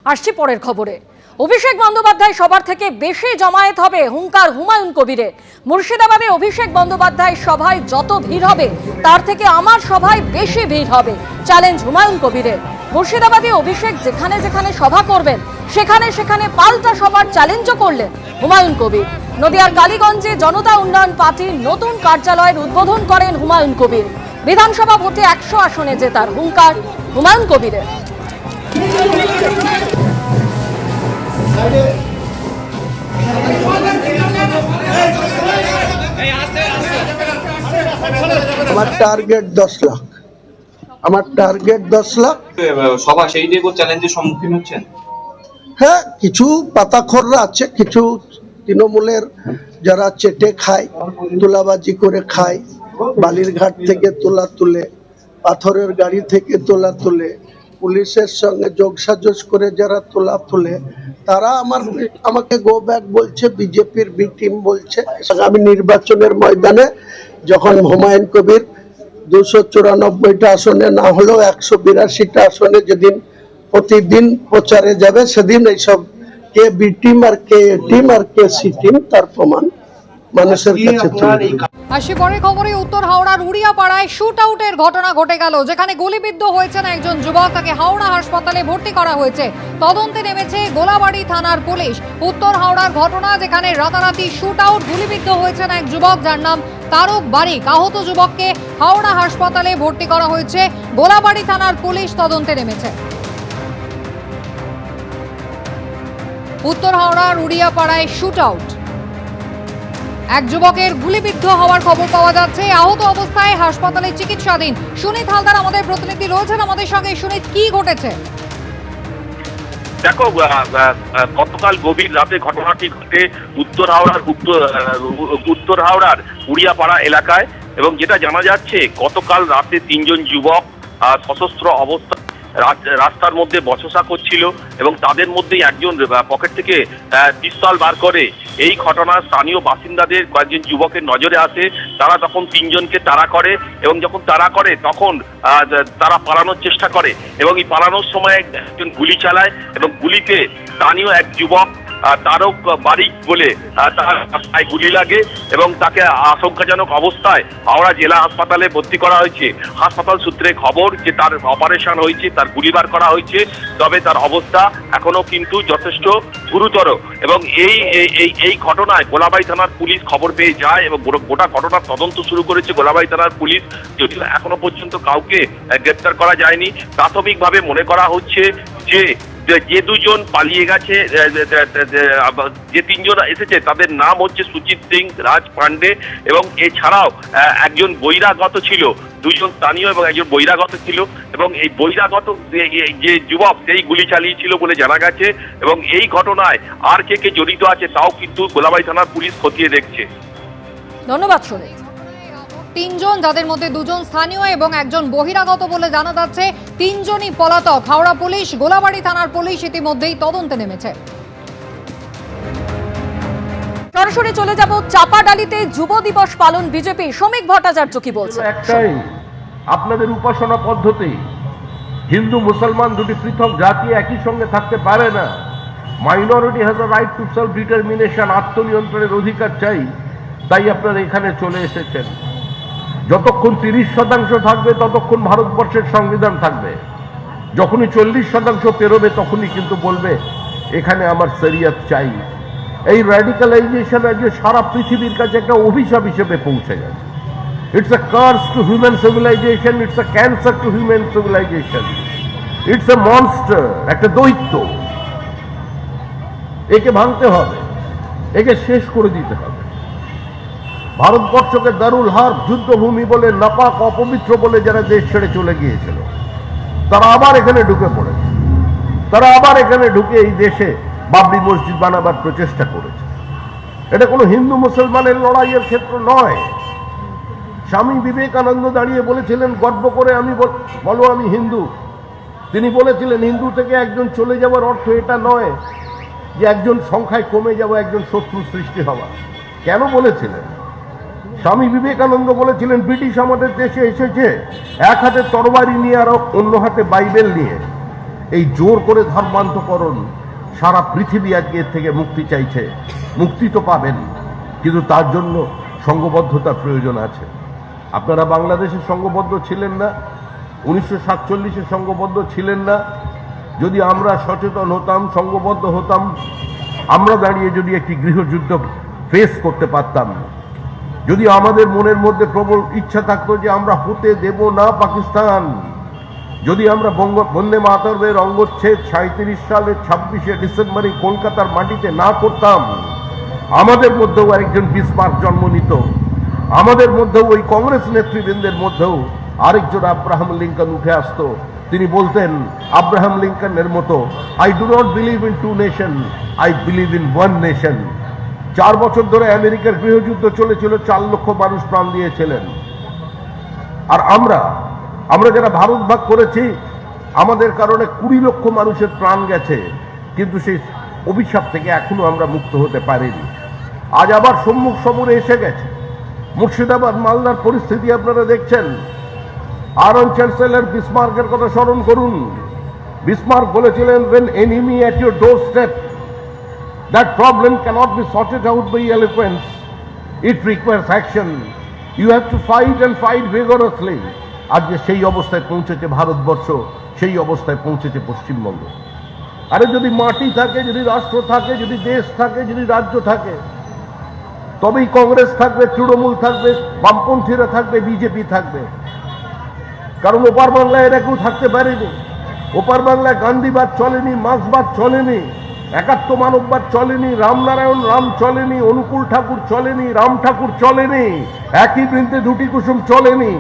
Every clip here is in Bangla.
আসছি পরের খবরে। অভিষেক বন্দ্যোপাধ্যায় সবার থেকে বেশি জমায়েত হবে হুঙ্কার হুমায়ুন কবিরের। মুর্শিদাবাদে অভিষেক বন্দ্যোপাধ্যায় সভায় যত ভিড় হবে তার থেকে আমার সভায় বেশি ভিড় হবে, চ্যালেঞ্জ হুমায়ুন কবিরের। মুর্শিদাবাদে অভিষেক যেখানে যেখানে সভা করবেন সেখানে সেখানে পাল্টা সভার চ্যালেঞ্জও করলেন হুমায়ুন কবির। নদিয়ার কালীগঞ্জে জনতা উন্নয়ন পার্টির নতুন কার্যালয়ের উদ্বোধন করেন হুমায়ুন কবির। বিধানসভা ভোটে 100 আসনে জেতার হুঙ্কার হুমায়ুন কবিরের। আমার টার্গেট 10 লাখ, আমার টার্গেট 10 লাখ। সভা সেই দিয়ে চ্যালেঞ্জের সম্মুখীন হচ্ছেন? হ্যাঁ, কিছু পাতাখোররা আছে, কিছু তৃণমূলের যারা চেটে খায়, তোলাবাজি করে খায়, বালির ঘাট থেকে তোলা তুলে, পাথরের গাড়ি থেকে তোলা তুলে, পুলিশের সঙ্গে যোগসাজশ করে যারা তোলা তুলে, তারা আমাকে গো ব্যাক বলছে, বিজেপির বি টিম বলছে। আগামী নির্বাচনের ময়দানে যখন হুমায়ুন কবির 294টা আসনে না হলেও 182টা আসনে যেদিন প্রতিদিন প্রচারে যাবে, সেদিন এইসব কে বি টিম আর কে এ টিম আর কে সি টিম তার প্রমাণ মানুষের কাছে তুলে দেবে। আসি পরের খবরে। উত্তর হাওড়ার উড়িয়াপাড়ায় শুট আউটের ঘটনা ঘটে গেল, যেখানে গুলিবিদ্ধ হয়েছেন একজন যুবক। তাকে হাওড়া হাসপাতালে ভর্তি করা হয়েছে। তদন্তে নেমেছে গোলাবাড়ি থানার পুলিশ। উত্তর হাওড়ার ঘটনা, যেখানে রাতারাতি শুট আউট, গুলিবিদ্ধ হয়েছেন এক যুবক যার নাম তারক বারিক। আহত যুবককে হাওড়া হাসপাতালে ভর্তি করা হয়েছে। গোলাবাড়ি থানার পুলিশ তদন্তে নেমেছে। উত্তর হাওড়ার উড়িয়াপাড়ায় শুট আউট, এক যুবকের গুলিবিদ্ধ হওয়ার খবর পাওয়া যাচ্ছে। আহত অবস্থায় হাসপাতালে চিকিৎসাধীন। সুনীত হালদার আমাদের প্রতিনিধি রয়েছেন আমাদের সঙ্গে। সুনীত, কি ঘটেছে? দেখো, গতকাল গভীর রাতে ঘটনাটি ঘটে উত্তর হাওড়ার উড়িয়াপাড়া এলাকায়, এবং যেটা জানা যাচ্ছে গতকাল রাতে 3 জন যুবক সশস্ত্র অবস্থা রাস্তার মধ্যে বচসা করছিল, এবং তাদের মধ্যেই একজন পকেট থেকে পিস্তল বার করে। এই ঘটনা স্থানীয় বাসিন্দাদের কয়েকজন যুবকের নজরে আসে। তারা তখন 3 জনকে তাড়া করে, এবং যখন তাড়া করে তখন তারা পালানোর চেষ্টা করে, এবং এই পালানোর সময় একজন গুলি চালায়, এবং গুলিতে স্থানীয় এক যুবক তারক বারিক বলে তার পায়ে গুলি লাগে, এবং তাকে আশঙ্কাজনক অবস্থায় হাওড়া জেলা হাসপাতালে ভর্তি করা হয়েছে। হাসপাতাল সূত্রে খবর যে তার অপারেশন হয়েছে, তার গুলি বার করা হয়েছে, তবে তার অবস্থা এখনো কিন্তু যথেষ্ট গুরুতর। এবং এই ঘটনায় গোলাবাড়ি থানার পুলিশ খবর পেয়ে যায়, এবং গোটা ঘটনার তদন্ত শুরু করেছে গোলাবাড়ি থানার পুলিশ। যদিও এখনো পর্যন্ত কাউকে গ্রেপ্তার করা যায়নি। প্রাথমিকভাবে মনে করা হচ্ছে যে 2 জন পালিয়ে গেছে, যে 3 জন এসেছে তাদের নাম হচ্ছে সুচিত সিং, রাজ পান্ডে, এবং এছাড়াও একজন বহিরাগত ছিল। 2 জন স্থানীয় এবং একজন বহিরাগত ছিল, এবং এই বহিরাগত যে যুবক সেই গুলি চালিয়েছিল বলে জানা গেছে। এবং এই ঘটনায় আর কে জড়িত আছে তাও কিন্তু গোলাবাড়ি থানার পুলিশ খতিয়ে দেখছে। ধন্যবাদ সুনীত। 3 জন, যাদের মধ্যে 2 জন স্থানীয় এবং একজন বহিরাগত বলে জানা যাচ্ছে। 3 জনই পলাতক। হাওড়া পুলিশ, গোলাবাড়ি থানার পুলিশ ইতিমধ্যেই তদন্তে নেমেছে। সরাসরি চলে যাব চাপাডালিতে। যুব দিবস পালন বিজেপি। শ্রমিক ভট্টাচার্য কি বলছে? একটাই, আপনাদের উপাসনা পদ্ধতি। হিন্দু মুসলমান দুটি পৃথক জাতি একই সঙ্গে থাকতে পারে না। Minority has a right to self determination, আত্মনিয়ন্ত্রণের অধিকার চাই। তাই আপনারা এখানে চলে এসেছেন। যতক্ষণ 30% থাকবে ততক্ষণ ভারতবর্ষের সংবিধান থাকবে। যখনই 40% পেরোবে তখনই কিন্তু বলবে এখানে আমার শরিয়ত চাই। এই র্যাডিক্যালাইজেশন আজকে সারা পৃথিবীর কাছে একটা অভিশাপ হিসেবে পৌঁছে গেছে। It's a curse to human civilisation, it's a cancer to human civilisation, it's a monster, একটা দৈত্য। একে ভাঙতে হবে, একে শেষ করে দিতে হবে। ভারতবর্ষকে দারুল হার্ব, যুদ্ধভূমি বলে, নাপাক অপবিত্র বলে যারা দেশ ছেড়ে চলে গিয়েছিল, তারা আবার এখানে ঢুকে পড়েছে। তারা আবার এখানে ঢুকে এই দেশে বাবরি মসজিদ বানাবার প্রচেষ্টা করেছে। এটা কোনো হিন্দু মুসলমানের লড়াইয়ের ক্ষেত্র নয়। স্বামী বিবেকানন্দ দাঁড়িয়ে বলেছিলেন গর্ব করে, বলো আমি হিন্দু। তিনি বলেছিলেন হিন্দু থেকে একজন চলে যাওয়ার অর্থ এটা নয় যে একজন সংখ্যায় কমে যাওয়া, একজন শত্রু সৃষ্টি হওয়া। কেন বলেছিলেন? স্বামী বিবেকানন্দ বলেছিলেন ব্রিটিশ আমাদের দেশে এসেছে এক হাতে তরবারি নিয়ে আর অন্য হাতে বাইবেল নিয়ে। এই জোর করে ধর্মান্তকরণ সারা পৃথিবী আজকে এর থেকে মুক্তি চাইছে। মুক্তি তো পাবেন, কিন্তু তার জন্য সংঘবদ্ধতার প্রয়োজন আছে। আপনারা বাংলাদেশে সংঘবদ্ধ ছিলেন না, 1947-এ সংঘবদ্ধ ছিলেন না। যদি আমরা সচেতন হতাম, সংঘবদ্ধ হতাম, আমরা দাঁড়িয়ে যদি একটি গৃহযুদ্ধ ফেস করতে পারতাম, যদি আমাদের মনের মধ্যে প্রবল ইচ্ছা থাকতো যে আমরা হতে দেব না পাকিস্তান, যদি আমরা বন্দে মাতরমের অঙ্গচ্ছেদ 37 সালের 26শে ডিসেম্বরে কলকাতার মাটিতে না করতাম, আমাদের মধ্যেও আরেকজন বিসমার্ক জন্ম নিত, আমাদের মধ্যেও ওই কংগ্রেস নেতৃবৃন্দের মধ্যেও আরেকজন আব্রাহাম লিঙ্কন উঠে আসতো। তিনি বলতেন আব্রাহাম লিঙ্কনের মতো, I do not believe in 2 nation, I believe in 1 nation. 4 বছর ধরে আমেরিকার গৃহযুদ্ধ চলেছিল, 4 লক্ষ মানুষ প্রাণ দিয়েছিলেন। আর আমরা যারা ভারত ভাগ করেছি, আমাদের কারণে 20 লক্ষ মানুষের প্রাণ গেছে, কিন্তু সেই অভিশাপ থেকে এখনো আমরা মুক্ত হতে পারিনি। আজ আবার সম্মুখ সমরে এসে গেছে। মুর্শিদাবাদ মালদার পরিস্থিতি আপনারা দেখছেন। আরন চ্যান্সেলর বিসমার্কের কথা স্মরণ করুন। বিসমার্ক বলেছিলেন, when enemy at your doorstep, that problem cannot be sorted out by eloquence, it requires action, you have to fight and fight vigorously। আজকে সেই অবস্থায় পৌঁছেছে ভারতবর্ষ, সেই অবস্থায় পৌঁছেছে পশ্চিমবঙ্গ। আরে যদি মাটি থাকে, যদি রাষ্ট্র থাকে, যদি দেশ থাকে, যদি রাজ্য থাকে, তবেই কংগ্রেস থাকবে, তৃণমূল থাকবে, বামপন্থীরা থাকবে, বিজেপি থাকবে। কারণ ওপার বাংলায় এরা কেউ থাকতে পারেনি। ওপার বাংলায় গান্ধীবাদ চলেনি, মার্ক্সবাদ চলেনি, একাত্ম মানববাদ চলেনি, রামনারায়ণ রাম চলেনি, অনুকূল ঠাকুর চলেনি, রাম ঠাকুর চলেনি, একই বৃন্তে দুটি কুসুম চলেনি।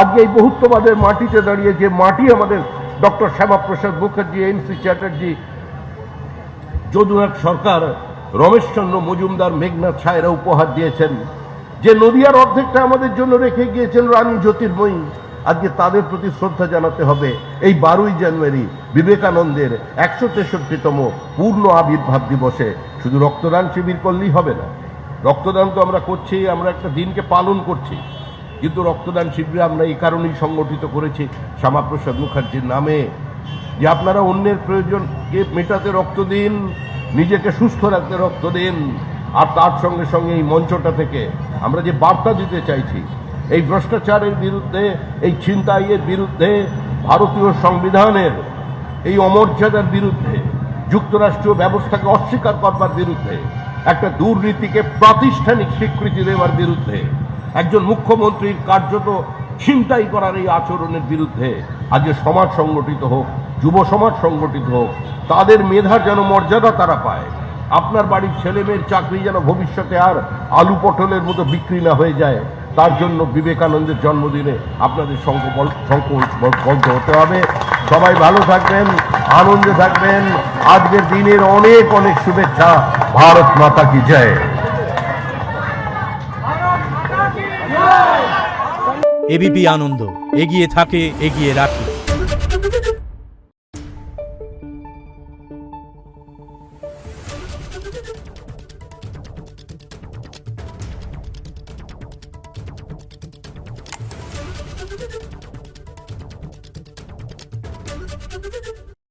আজকে এই বহুত্ববাদের মাটিতে দাঁড়িয়ে, যে মাটি আমাদের ডক্টর শ্যামাপ্রসাদ মুখার্জি, এন.সি. চ্যাটার্জি, যদুনাথ সরকার, রমেশচন্দ্র মজুমদার, মেঘনাথ সায়রা উপহার দিয়েছেন, যে নদিয়ার অর্ধেকটা আমাদের জন্য রেখে গিয়েছেন রানী জ্যোতির্ময়ী, আজকে তাদের প্রতি শ্রদ্ধা জানাতে হবে। এই 12ই জানুয়ারি বিবেকানন্দের 163তম পূর্ণ আবির্ভাব দিবসে শুধু রক্তদান শিবির করলেই হবে না। রক্তদান তো আমরা করছি, আমরা একটা দিনকে পালন করছি, কিন্তু রক্তদান শিবির আমরা এই কারণেই সংগঠিত করেছি শ্যামাপ্রসাদ মুখার্জির নামে, যে আপনারা অন্যের প্রয়োজনকে মেটাতে রক্ত দিন, নিজেকে সুস্থ রাখতে রক্ত দিন। আর তার সঙ্গে সঙ্গে এই মঞ্চটা থেকে আমরা যে বার্তা দিতে চাইছি, এই ভ্রষ্টাচারের বিরুদ্ধে, এই ছিনতাইয়ের বিরুদ্ধে, ভারতীয় সংবিধানের এই অমর্যাদার বিরুদ্ধে, যুক্তরাষ্ট্রীয় ব্যবস্থাকে অস্বীকার করবার বিরুদ্ধে, একটা দুর্নীতিকে প্রাতিষ্ঠানিক স্বীকৃতি দেওয়ার বিরুদ্ধে, একজন মুখ্যমন্ত্রীর কার্যত ছিনতাই করার এই আচরণের বিরুদ্ধে আজকে সমাজ সংগঠিত হোক, যুব সমাজ সংগঠিত হোক, তাদের মেধার যেন মর্যাদা তারা পায়। আপনার বাড়ির ছেলে মেয়ের চাকরি যেন ভবিষ্যতে আর আলু পটলের মতো বিক্রি না হয়ে যায়, তার জন্য বিবেকানন্দের জন্মদিনে আপনাদের সংকল্পবদ্ধ হতে হবে। সবাই ভালো থাকবেন, আনন্দে থাকবেন। আজকের দিনের অনেক অনেক শুভেচ্ছা। ভারত মাতা কি জয়। এবিপি আনন্দ, এগিয়ে থাকে, এগিয়ে রাখে।